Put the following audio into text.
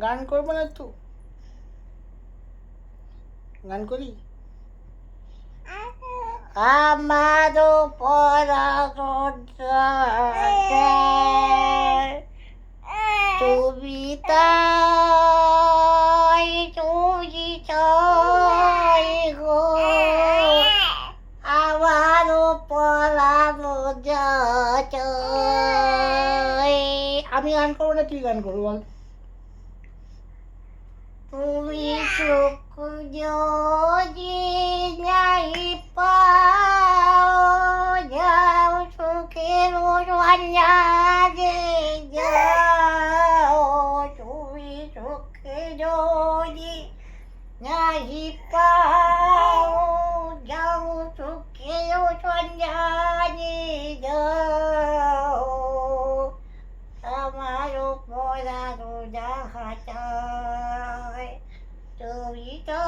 গান করবো না একটু? গান করি? আমারও পরাণ যায়, তুমি তাই তুমি চাই গো, আমারও পরাণ যায়। আমি গান করবো না তুই গান করবো বল? তুমি সুখ যদি নাই পাও, যাও সুখের সন্ধানে যাও। তুমি সুখে যদি নাই পাও, যাও সুখের সন্ধানে যাও। আমারও পরানো যাহা চায়, তুমি তো